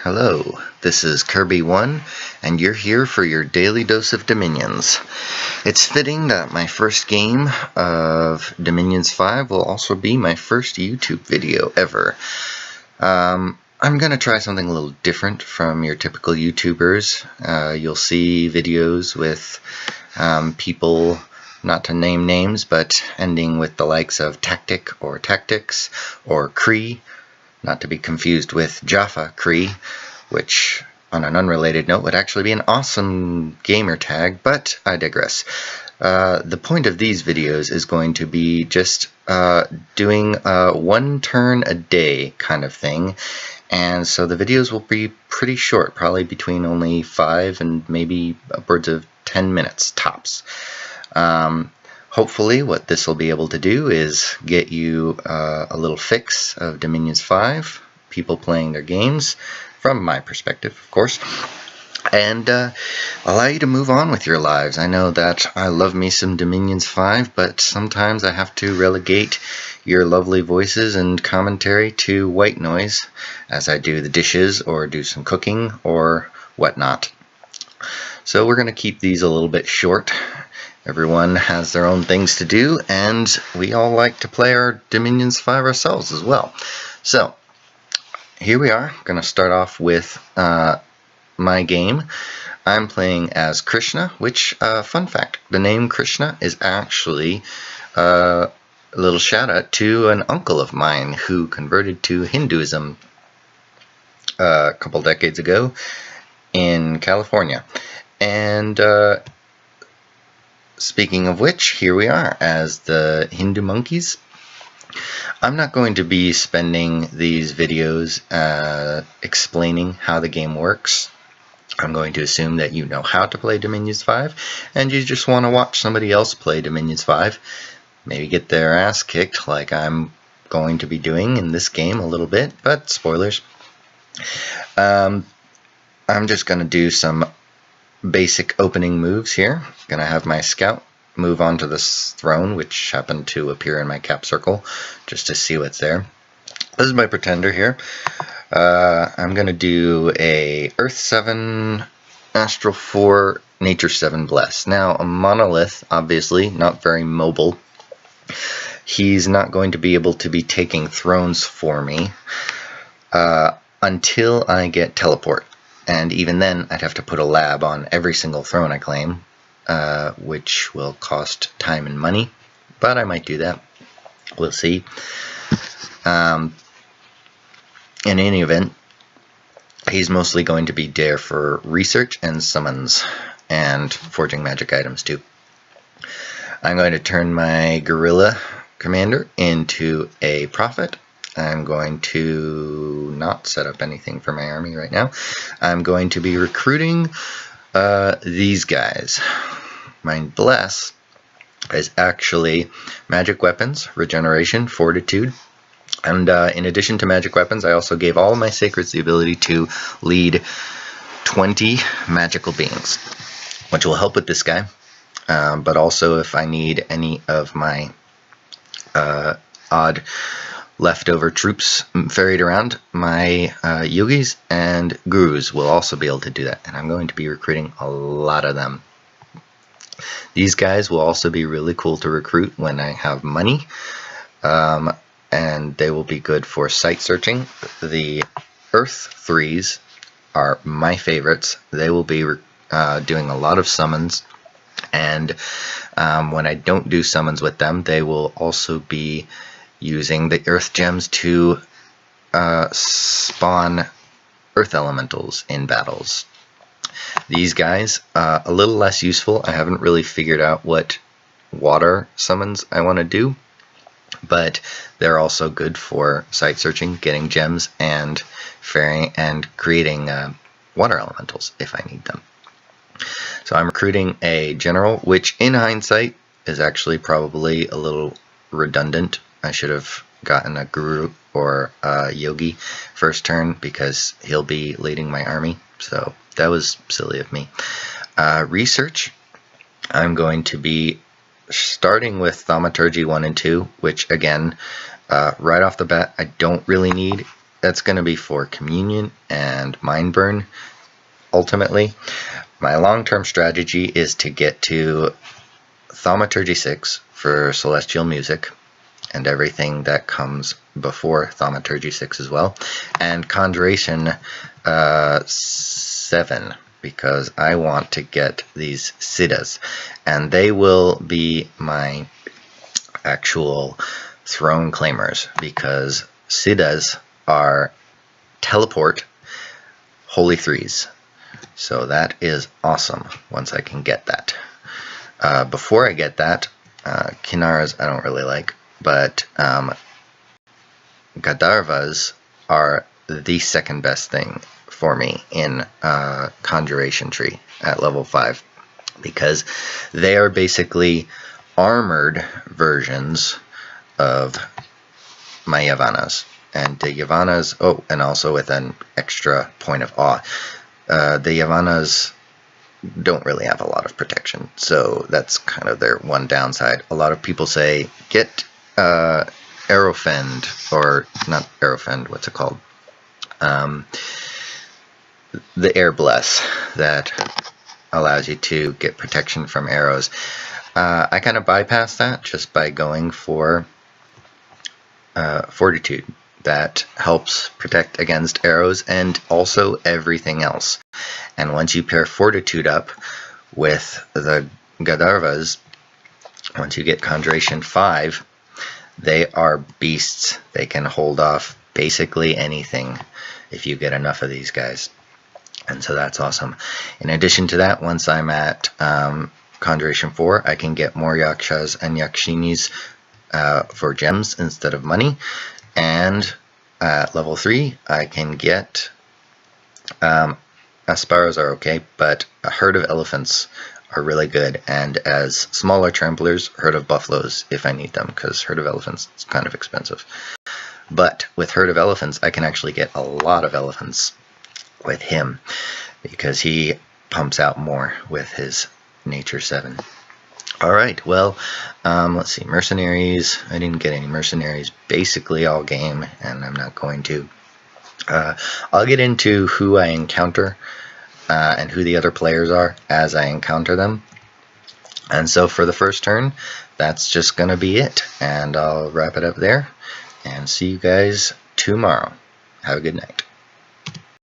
Hello, this is kirbyone, and you're here for your daily dose of Dominions. It's fitting that my first game of Dominions 5 will also be my first YouTube video ever. I'm going to try something a little different from your typical YouTubers. You'll see videos with people, not to name names, but ending with the likes of Tactic or Tactics or Cree, not to be confused with Jaffa Cree, which, on an unrelated note, would actually be an awesome gamer tag, but I digress. The point of these videos is going to be just doing a one turn a day kind of thing, and so the videos will be pretty short, probably between only 5 and maybe upwards of 10 minutes tops. Hopefully what this will be able to do is get you a little fix of Dominions 5, people playing their games, from my perspective, of course, and allow you to move on with your lives. I know that I love me some Dominions 5, but sometimes I have to relegate your lovely voices and commentary to white noise as I do the dishes or do some cooking or whatnot. So we're going to keep these a little bit short. Everyone has their own things to do, and we all like to play our Dominions 5 ourselves as well. So, here we are. I'm going to start off with my game. I'm playing as Krishna, which, fun fact, the name Krishna is actually a little shout out to an uncle of mine who converted to Hinduism a couple decades ago in California. And speaking of which, here we are as the Hindu monkeys. I'm not going to be spending these videos explaining how the game works. I'm going to assume that you know how to play Dominions 5, and you just want to watch somebody else play Dominions 5, maybe get their ass kicked like I'm going to be doing in this game a little bit, but spoilers. I'm just going to do some basic opening moves here. Gonna have my scout move onto this throne, which happened to appear in my cap circle, just to see what's there. This is my pretender here. I'm gonna do a Earth 7, Astral 4, Nature 7 Bless. Now, a monolith, obviously, not very mobile. He's not going to be able to be taking thrones for me until I get teleport. And even then, I'd have to put a lab on every single throne I claim, which will cost time and money, but I might do that. We'll see. In any event, he's mostly going to be there for research and summons, and forging magic items too. I'm going to turn my guerrilla commander into a prophet. I'm going to not set up anything for my army right now. I'm going to be recruiting these guys. My bless is actually magic weapons, regeneration, fortitude, and in addition to magic weapons, I also gave all my sacreds the ability to lead 20 magical beings, which will help with this guy, but also if I need any of my odd leftover troops ferried around, my yogis and gurus will also be able to do that, and I'm going to be recruiting a lot of them. These guys will also be really cool to recruit when I have money, and they will be good for site searching. The Earth 3s are my favorites. They will be doing a lot of summons, and when I don't do summons with them, they will also be using the earth gems to spawn earth elementals in battles. These guys, a little less useful. I haven't really figured out what water summons I want to do, but they're also good for site searching, getting gems, and ferrying and creating water elementals if I need them. So I'm recruiting a general, which in hindsight is actually probably a little redundant. I should have gotten a guru or a yogi first turn because he'll be leading my army, so that was silly of me. Research, I'm going to be starting with Thaumaturgy 1 and 2, which again, right off the bat, I don't really need that's going to be for Communion and Mind Burn, ultimately. My long-term strategy is to get to Thaumaturgy 6 for Celestial Music, and everything that comes before Thaumaturgy 6 as well, and Conjuration 7, because I want to get these Siddhas, and they will be my actual throne claimers, because Siddhas are teleport Holy Threes. So that is awesome once I can get that. Before I get that, Kinnaras I don't really like, but Gandharvas are the second best thing for me in Conjuration Tree at level 5, because they are basically armored versions of my Yavanas. And the Yavanas, oh, and also with an extra point of awe, the Yavanas don't really have a lot of protection, so that's kind of their one downside. A lot of people say, get Aerofend, or not Aerofend, what's it called? The Air Bless that allows you to get protection from arrows. I kind of bypass that just by going for Fortitude. That helps protect against arrows and also everything else. And once you pair Fortitude up with the Gandharvas, once you get Conjuration 5, they are beasts. They can hold off basically anything if you get enough of these guys. And so that's awesome. In addition to that, once I'm at Conjuration 4, I can get more Yakshas and Yakshinis for gems instead of money. And at level 3, I can get Asparas are okay, but a herd of elephants are really good, and as smaller tramplers, herd of buffaloes if I need them, because herd of elephants is kind of expensive. But with herd of elephants, I can actually get a lot of elephants with him, because he pumps out more with his Nature 7. Alright, well, let's see, mercenaries. I didn't get any mercenaries basically all game, and I'm not going to. I'll get into who I encounter and who the other players are as I encounter them. And so for the first turn, that's just going to be it. And I'll wrap it up there and see you guys tomorrow. Have a good night.